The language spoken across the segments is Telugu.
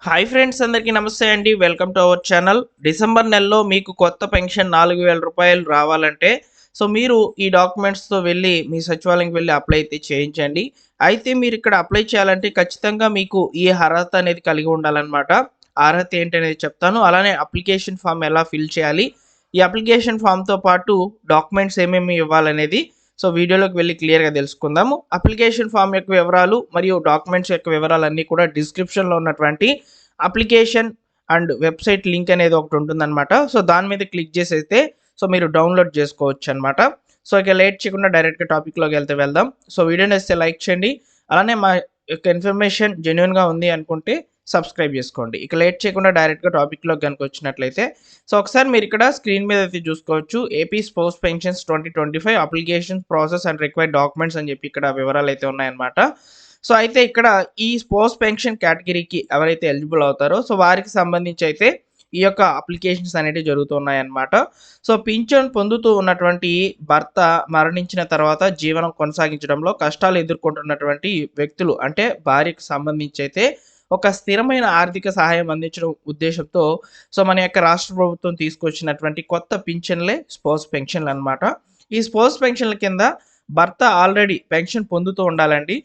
హాయ్ ఫ్రెండ్స్, అందరికీ నమస్తే అండి. Welcome to our channel. December నెలలో మీకు కొత్త పెన్షన్ రూ. 4,000 రావాలంటే మీరు ఈ డాక్యుమెంట్స్తో వెళ్ళి మీ సచివాలయంకి వెళ్ళి అప్లై అయితే చేయించండి. అయితే మీరు ఇక్కడ అప్లై చేయాలంటే ఖచ్చితంగా మీకు ఈ అర్హత అనేది కలిగి ఉండాలన్నమాట. ఆ అర్హత ఏంటనేది చెప్తాను. అలానే అప్లికేషన్ ఫామ్ ఎలా ఫిల్ చేయాలి, ఈ అప్లికేషన్ ఫామ్తో పాటు డాక్యుమెంట్స్ ఏమేమి ఇవ్వాలనేది వీడియోలోకి వెళ్ళి క్లియర్గా తెలుసుకుందాము. అప్లికేషన్ ఫామ్ యొక్క వివరాలు మరియు డాక్యుమెంట్స్ యొక్క వివరాలన్నీ కూడా డిస్క్రిప్షన్లో ఉన్నటువంటి అప్లికేషన్ అండ్ వెబ్సైట్ లింక్ అనేది ఒకటి ఉంటుందన్నమాట. దాని మీద క్లిక్ చేసి అయితే మీరు డౌన్లోడ్ చేసుకోవచ్చు అనమాట. ఇక లేట్ చేయకుండా డైరెక్ట్గా టాపిక్లోకి వెళ్దాం. వీడియోని వస్తే లైక్ చేయండి. అలానే మా యొక్క ఇన్ఫర్మేషన్ జెన్యున్గా ఉంది అనుకుంటే సబ్స్క్రైబ్ చేసుకోండి. ఇక లేట్ చేయకుండా డైరెక్ట్గా టాపిక్లోకి కనుక వచ్చినట్లయితే ఒకసారి మీరు ఇక్కడ స్క్రీన్ మీద అయితే చూసుకోవచ్చు. AP sports pensions 2025 application process and required documents అని చెప్పి ఇక్కడ వివరాలు అయితే ఉన్నాయన్నమాట. అయితే ఇక్కడ ఈ స్పోర్ట్స్ పెన్షన్ కేటగిరీకి ఎవరైతే ఎలిజిబుల్ అవుతారో వారికి సంబంధించి అయితే ఈ యొక్క అప్లికేషన్స్ అనేవి జరుగుతున్నాయన్నమాట. పింఛన్ పొందుతూ ఉన్నటువంటి భర్త మరణించిన తర్వాత జీవనం కొనసాగించడంలో కష్టాలు ఎదుర్కొంటున్నటువంటి వ్యక్తులు అంటే భార్యకు సంబంధించి అయితే ఒక స్థిరమైన ఆర్థిక సహాయం అందించడం ఉద్దేశంతో మన యొక్క రాష్ట్ర ప్రభుత్వం తీసుకొచ్చినటువంటి కొత్త పింఛన్లే స్పోర్ట్స్ పెన్షన్లు అనమాట. ఈ స్పోర్ట్స్ పెన్షన్ల కింద భర్త ఆల్రెడీ పెన్షన్ పొందుతూ ఉండాలండి.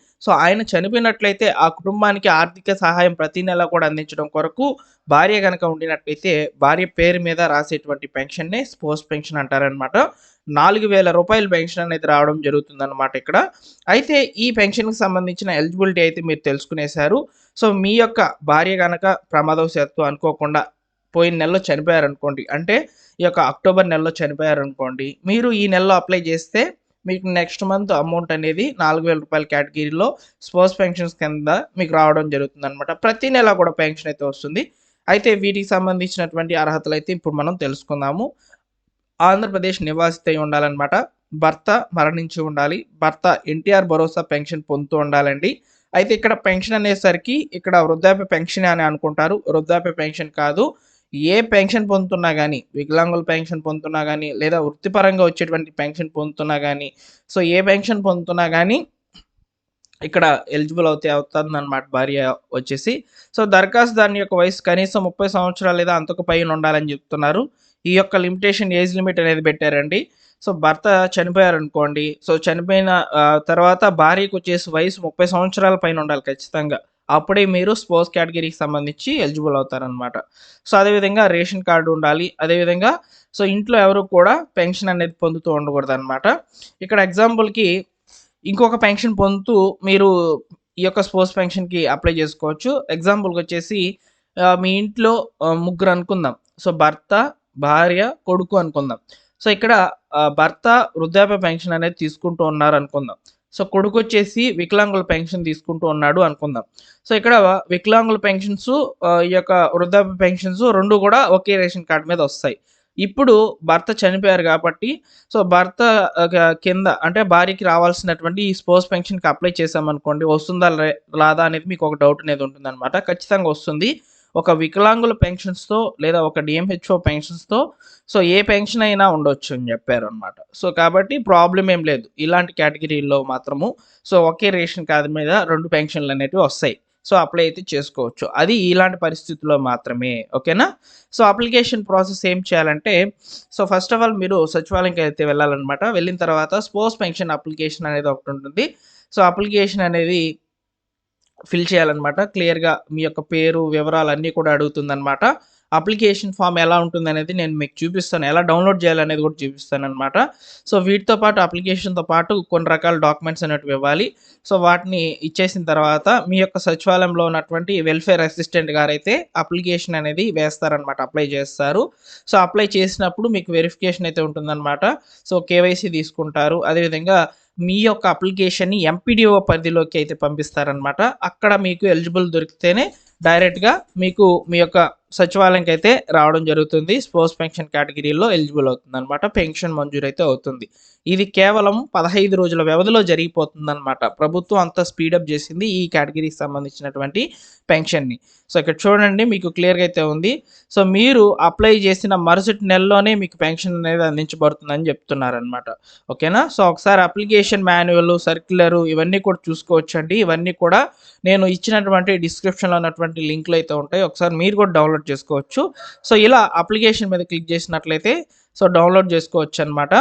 ఆయన చనిపోయినట్లయితే ఆ కుటుంబానికి ఆర్థిక సహాయం ప్రతి నెల కూడా అందించడం కొరకు భార్య కనుక ఉండినట్లయితే భార్య పేరు మీద రాసేటువంటి పెన్షన్నే స్పోర్ట్స్ పెన్షన్ అంటారనమాట. రూ. 4,000 పెన్షన్ అనేది రావడం జరుగుతుందన్నమాట ఇక్కడ. అయితే ఈ పెన్షన్కి సంబంధించిన ఎలిజిబిలిటీ అయితే మీరు తెలుసుకునేశారు. మీ యొక్క భార్య కనుక ప్రమాదవశాత్తు అనుకోకుండా పోయిన నెలలో చనిపోయారనుకోండి, అంటే ఈ యొక్క అక్టోబర్ నెలలో చనిపోయారనుకోండి, మీరు ఈ నెలలో అప్లై చేస్తే మీకు నెక్స్ట్ మంత్ అమౌంట్ అనేది రూ. 4,000 కేటగిరీలో స్పోర్ట్స్ పెన్షన్స్ కింద మీకు రావడం జరుగుతుంది అనమాట. ప్రతి నెల కూడా పెన్షన్ అయితే వస్తుంది. అయితే వీటికి సంబంధించినటువంటి అర్హతలు అయితే ఇప్పుడు మనం తెలుసుకుందాము. ఆంధ్రప్రదేశ్ నివాసిత అయి ఉండాలన్నమాట. భర్త మరణించి ఉండాలి. భర్త ఎన్టీఆర్ భరోసా పెన్షన్ పొందుతూ ఉండాలండి. అయితే ఇక్కడ పెన్షన్ అనేసరికి ఇక్కడ వృద్ధాప్య పెన్షన్ అని అనుకుంటారు. వృద్ధాప్య పెన్షన్ కాదు. ఏ పెన్షన్ పొందుతున్నా కానీ, వికలాంగుల పెన్షన్ పొందుతున్నా కానీ, లేదా వృత్తిపరంగా వచ్చేటువంటి పెన్షన్ పొందుతున్నా కానీ, ఏ పెన్షన్ పొందుతున్నా కానీ ఇక్కడ ఎలిజిబుల్ అవుతుందన్నమాట భార్య వచ్చేసి. దరఖాస్తుదారుని యొక్క వయసు కనీసం 30 సంవత్సరాలు లేదా అంతకు పైన ఉండాలని చెప్తున్నారు. ఈ యొక్క లిమిటేషన్ ఏజ్ లిమిట్ అనేది పెట్టారండి. భర్త చనిపోయారనుకోండి, చనిపోయిన తర్వాత భార్యకు వచ్చేసి వయసు 30 సంవత్సరాల పైన ఉండాలి ఖచ్చితంగా. అప్పుడే మీరు స్పోర్ట్స్ కేటగిరీకి సంబంధించి ఎలిజిబుల్ అవుతారనమాట. అదేవిధంగా రేషన్ కార్డు ఉండాలి. అదేవిధంగా ఇంట్లో ఎవరు కూడా పెన్షన్ అనేది పొందుతూ ఉండకూడదు అనమాట. ఇక్కడ ఎగ్జాంపుల్కి ఇంకొక పెన్షన్ పొందుతూ మీరు ఈ యొక్క స్పోర్ట్స్ పెన్షన్కి అప్లై చేసుకోవచ్చు. ఎగ్జాంపుల్కి వచ్చేసి మీ ఇంట్లో ముగ్గురు అనుకుందాం. భర్త, భార్య, కొడుకు అనుకుందాం. ఇక్కడ భర్త వృద్ధాప్య పెన్షన్ అనేది తీసుకుంటూ ఉన్నారు అనుకుందాం. కొడుకు వచ్చేసి వికలాంగుల పెన్షన్ తీసుకుంటూ ఉన్నాడు అనుకుందాం. ఇక్కడ వికలాంగుల పెన్షన్స్, ఈ యొక్క వృద్ధాప్య పెన్షన్స్ 2 కూడా ఒకే రేషన్ కార్డు మీద వస్తాయి. ఇప్పుడు భర్త చనిపోయారు కాబట్టి భర్త కింద అంటే భార్యకి రావాల్సినటువంటి ఈ స్పోర్ట్స్ పెన్షన్కి అప్లై చేసామనుకోండి, వస్తుందా రాదా అనేది మీకు ఒక డౌట్ అనేది ఉంటుందన్నమాట. ఖచ్చితంగా వస్తుంది. ఒక వికలాంగుల పెన్షన్స్తో లేదా ఒక డిఎంహెచ్ఓ పెన్షన్స్తో ఏ పెన్షన్ అయినా ఉండొచ్చు అని చెప్పారు అనమాట. కాబట్టి ప్రాబ్లం ఏం లేదు. ఇలాంటి కేటగిరీలో మాత్రము ఒకే రేషన్ కార్డు మీద 2 పెన్షన్లు అనేవి వస్తాయి. అప్లై అయితే చేసుకోవచ్చు. అది ఇలాంటి పరిస్థితుల్లో మాత్రమే. ఓకేనా? అప్లికేషన్ ప్రాసెస్ ఏం చేయాలంటే ఫస్ట్ ఆఫ్ ఆల్ మీరు సచివాలయంకి అయితే వెళ్ళాలన్నమాట. వెళ్ళిన తర్వాత స్పోర్ట్స్ పెన్షన్ అప్లికేషన్ అనేది ఒకటి ఉంటుంది. అప్లికేషన్ అనేది ఫిల్ చేయాలన్నమాట. క్లియర్గా మీ యొక్క పేరు వివరాలు అన్నీ కూడా అడుగుతుందన్నమాట. అప్లికేషన్ ఫామ్ ఎలా ఉంటుందనేది నేను మీకు చూపిస్తాను. ఎలా డౌన్లోడ్ చేయాలనేది కూడా చూపిస్తాను అనమాట. వీటితో పాటు అప్లికేషన్తో పాటు కొన్ని రకాల డాక్యుమెంట్స్ అనేటివి ఇవ్వాలి. వాటిని ఇచ్చేసిన తర్వాత మీ యొక్క సచివాలయంలో ఉన్నటువంటి వెల్ఫేర్ అసిస్టెంట్ గారైతే అప్లికేషన్ అనేది వేస్తారనమాట. అప్లై చేస్తారు. అప్లై చేసినప్పుడు మీకు వెరిఫికేషన్ అయితే ఉంటుందన్నమాట. కేవైసీ తీసుకుంటారు. అదేవిధంగా మీ యొక్క అప్లికేషన్ని ఎంపీడీఓ పరిధిలోకి అయితే పంపిస్తారనమాట. అక్కడ మీకు ఎలిజిబుల్ దొరికితేనే డైరెక్ట్గా మీకు మీ యొక్క సచివాలయంకి అయితే రావడం జరుగుతుంది. స్పోర్ట్స్ పెన్షన్ కేటగిరీలో ఎలిజిబుల్ అవుతుంది అనమాట. పెన్షన్ మంజూరు అయితే అవుతుంది. ఇది కేవలం 15 రోజుల వ్యవధిలో జరిగిపోతుందన్నమాట. ప్రభుత్వం అంతా స్పీడప్ చేసింది ఈ కేటగిరీకి సంబంధించినటువంటి పెన్షన్‌ని. సో, ఇక్కడ చూడండి మీకు క్లియర్‌గా అయితే ఉంది. సో, మీరు అప్లై చేసిన మరుసటి నెలలోనే మీకు పెన్షన్ అనేది అందించబడుతుందని చెప్తున్నారనమాట. ఓకేనా? సో, ఒకసారి అప్లికేషన్ మాన్యువల్, సర్క్యులర్ ఇవన్నీ కూడా చూసుకోవచ్చండి. ఇవన్నీ కూడా నేను ఇచ్చినటువంటి డిస్క్రిప్షన్‌లో ఉన్నటువంటి లింక్‌లు అయితే ఉంటాయి. ఒకసారి మీరు కూడా డౌన్లోడ్ చేసుకోవచ్చు. సో, ఇలా అప్లికేషన్ మీద క్లిక్ చేసినట్లయితే సో, డౌన్లోడ్ చేసుకోవచ్చనమాట.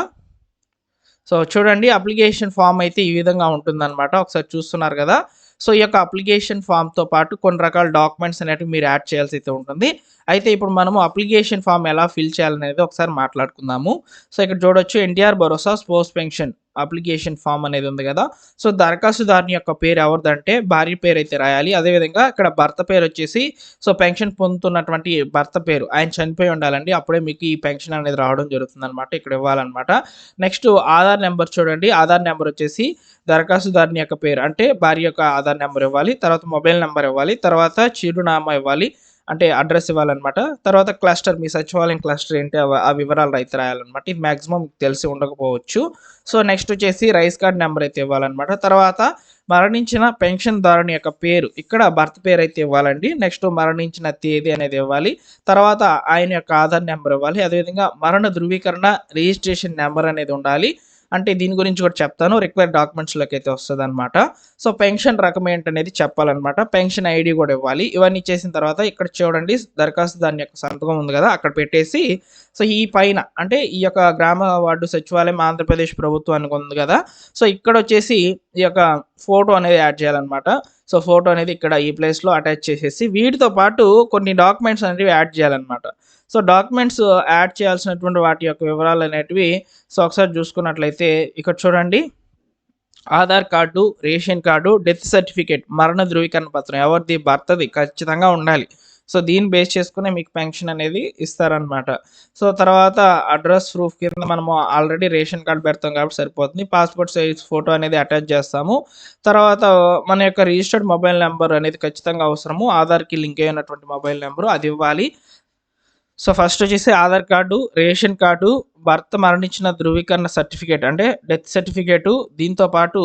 సో, చూడండి అప్లికేషన్ ఫామ్ అయితే ఈ విధంగా ఉంటుందన్నమాట. ఒకసారి చూస్తున్నారు కదా! సో, ఈ యొక్క అప్లికేషన్ ఫామ్‌తో పాటు కొన్ని రకాల డాక్యుమెంట్స్ అనేటివి మీరు యాడ్ చేయాల్సి అయితే ఉంటుంది. అయితే ఇప్పుడు మనము అప్లికేషన్ ఫామ్ ఎలా ఫిల్ చేయాలనేది ఒకసారి మాట్లాడుకుందాము. సో, ఇక్కడ చూడొచ్చు ఎన్టీఆర్ భరోసా స్పోర్ట్స్ పెన్షన్ అప్లికేషన్ ఫామ్ అనేది ఉంది కదా! సో, దరఖాస్తుదారుని యొక్క పేరు ఎవరిదంటే భార్య పేరు అయితే రాయాలి. అదేవిధంగా ఇక్కడ భర్త పేరు వచ్చేసి సో, పెన్షన్ పొందుతున్నటువంటి భర్త పేరు ఆయన చనిపోయి ఉండాలండి. అప్పుడే మీకు ఈ పెన్షన్ అనేది రావడం జరుగుతుందనమాట. ఇక్కడ ఇవ్వాలన్నమాట. నెక్స్ట్ ఆధార్ నెంబర్ చూడండి. ఆధార్ నెంబర్ వచ్చేసి దరఖాస్తుదారుని యొక్క పేరు అంటే భార్య యొక్క ఆధార్ నెంబర్ ఇవ్వాలి. తర్వాత మొబైల్ నెంబర్ ఇవ్వాలి. తర్వాత చిరునామా ఇవ్వాలి. అంటే అడ్రస్ ఇవ్వాలన్నమాట. తర్వాత క్లస్టర్ మీ సచివాలయం క్లస్టర్ ఏంటి ఆ వివరాలు అయితే రాయాలన్నమాట. ఇది మాక్సిమం మీకు తెలిసి ఉండకపోవచ్చు. సో, నెక్స్ట్ వచ్చేసి రైస్ కార్డ్ నెంబర్ అయితే ఇవ్వాలన్నమాట. తర్వాత మరణించిన పెన్షన్‌దారుని యొక్క పేరు ఇక్కడ భర్త పేరు అయితే ఇవ్వాలండి. నెక్స్ట్ మరణించిన తేదీ అనేది ఇవ్వాలి. తర్వాత ఆయన యొక్క ఆధార్ నెంబర్ ఇవ్వాలి. అదేవిధంగా మరణ ధృవీకరణ రిజిస్ట్రేషన్ నెంబర్ అనేది ఉండాలి. అంటే దీని గురించి కూడా చెప్తాను. రిక్వైర్డ్ డాక్యుమెంట్స్‌లోకి అయితే వస్తదనమాట. సో, పెన్షన్ రకం ఏంటనేది చెప్పాలన్నమాట. పెన్షన్ ఐడీ కూడా ఇవ్వాలి. ఇవన్నీ చేసిన తర్వాత ఇక్కడ చూడండి దరఖాస్తుదారుని యొక్క సంతకం ఉంది కదా! అక్కడ పెట్టేసి సో, ఈ పైన అంటే ఈ యొక్క గ్రామ వార్డు సచివాలయం ఆంధ్రప్రదేశ్ ప్రభుత్వానికి ఉంది కదా! సో, ఇక్కడొచ్చేసి ఈ యొక్క ఫోటో అనేది యాడ్ చేయాలన్నమాట. సో, ఫోటో అనేది ఇక్కడ ఈ ప్లేస్‌లో అటాచ్ చేసేసి వీటితో పాటు కొన్ని డాక్యుమెంట్స్ అనేవి యాడ్ చేయాలన్నమాట. సో, డాక్యుమెంట్స్ యాడ్ చేయాల్సినటువంటి వాటి యొక్క వివరాలు అనేటివి సో, ఒకసారి చూసుకున్నట్లయితే ఇక్కడ చూడండి Aadhaar card, ration card, death certificate మరణ ధృవీకరణ పత్రం ఎవరిది భర్తది ఖచ్చితంగా ఉండాలి. సో, దీన్ని బేస్ చేసుకునే మీకు పెన్షన్ అనేది ఇస్తారనమాట. సో, తర్వాత అడ్రస్ ప్రూఫ్ కింద మనము ఆల్రెడీ రేషన్ కార్డ్ పెడతాం కాబట్టి సరిపోతుంది. పాస్‌పోర్ట్ సైజ్ ఫోటో అనేది అటాచ్ చేస్తాము. తర్వాత మన యొక్క రిజిస్టర్డ్ మొబైల్ నంబర్ అనేది ఖచ్చితంగా అవసరము. ఆధార్‌కి లింక్ అయినటువంటి మొబైల్ నంబరు అది ఇవ్వాలి. సో, ఫస్ట్ వచ్చేసి ఆధార్ కార్డు, రేషన్ కార్డు, భర్త మరణించిన ధృవీకరణ సర్టిఫికేట్ అంటే డెత్ సర్టిఫికేటు, దీంతో పాటు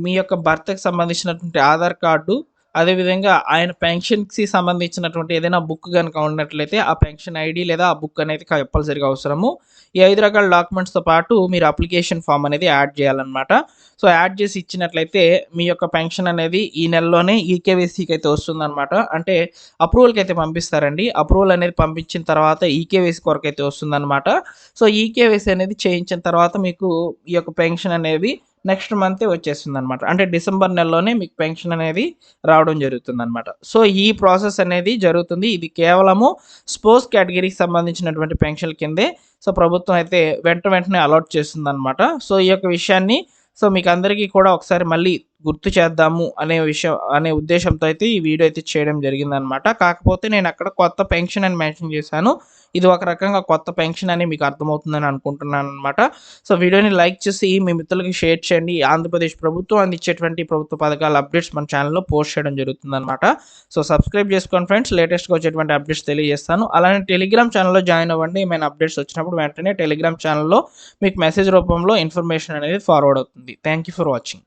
మీ యొక్క భర్తకి సంబంధించినటువంటి ఆధార్ కార్డు, అదేవిధంగా ఆయన పెన్షన్‌కి సంబంధించినటువంటి ఏదైనా బుక్ గనుక ఉన్నట్లయితే ఆ పెన్షన్ ఐడీ లేదా ఆ బుక్ అనేది కంపల్సరీగా అవసరము. ఈ 5 రకాల డాక్యుమెంట్స్‌తో పాటు మీరు అప్లికేషన్ ఫామ్ అనేది యాడ్ చేయాలన్నమాట. సో, యాడ్ చేసి ఇచ్చినట్లయితే మీ యొక్క పెన్షన్ అనేది ఈ నెలలోనే ఈకేవైసీకి అయితే వస్తుందన్నమాట. అంటే అప్రూవల్‌కి అయితే పంపిస్తారండి. అప్రూవల్ అనేది పంపించిన తర్వాత ఈకేవైసీ కొరకైతే వస్తుందన్నమాట. సో, ఈకేవైసీ అనేది చేయించిన తర్వాత మీకు ఈ యొక్క పెన్షన్ అనేది నెక్స్ట్ మంతే వచ్చేస్తుందన్నమాట. అంటే డిసెంబర్ నెలలోనే మీకు పెన్షన్ అనేది రావడం జరుగుతుందన్నమాట. సో, ఈ ప్రాసెస్ అనేది జరుగుతుంది. ఇది కేవలము స్పోర్ట్స్ కేటగిరీకి సంబంధించినటువంటి పెన్షన్‌ల కిందే సో, ప్రభుత్వం అయితే వెంటనే అలాట్ చేస్తుందన్నమాట. సో, ఈ యొక్క విషయాన్ని సో, మీకందరికీ కూడా ఒకసారి మళ్ళీ గుర్తు చేద్దాము అనే ఉద్దేశంతో అయితే ఈ వీడియో అయితే చేయడం జరిగిందనమాట. కాకపోతే నేను అక్కడ కొత్త పెన్షన్ అని మెన్షన్ చేశాను. ఇది ఒక రకంగా కొత్త పెన్షన్ అని మీకు అర్థమవుతుందని అనుకుంటున్నాననమాట. సో, వీడియోని లైక్ చేసి మీ మిత్రులకి షేర్ చేయండి. ఆంధ్రప్రదేశ్ ప్రభుత్వం అందించేటువంటి ప్రభుత్వ పథకాల అప్డేట్స్ మన ఛానల్‌లో పోస్ట్ చేయడం జరుగుతుందనమాట. సో, సబ్స్క్రైబ్ చేసుకోండి ఫ్రెండ్స్. లేటెస్ట్‌గా వచ్చేటువంటి అప్డేట్స్ తెలియజేస్తాను. అలానే టెలిగ్రామ్ ఛానల్‌లో జాయిన్ అవ్వండి. ఏమైనా అప్డేట్స్ వచ్చినప్పుడు వెంటనే టెలిగ్రామ్ ఛానల్‌లో మీకు మెసేజ్ రూపంలో ఇన్ఫర్మేషన్ అనేది ఫార్వర్డ్ అవుతుంది. Thank you for watching.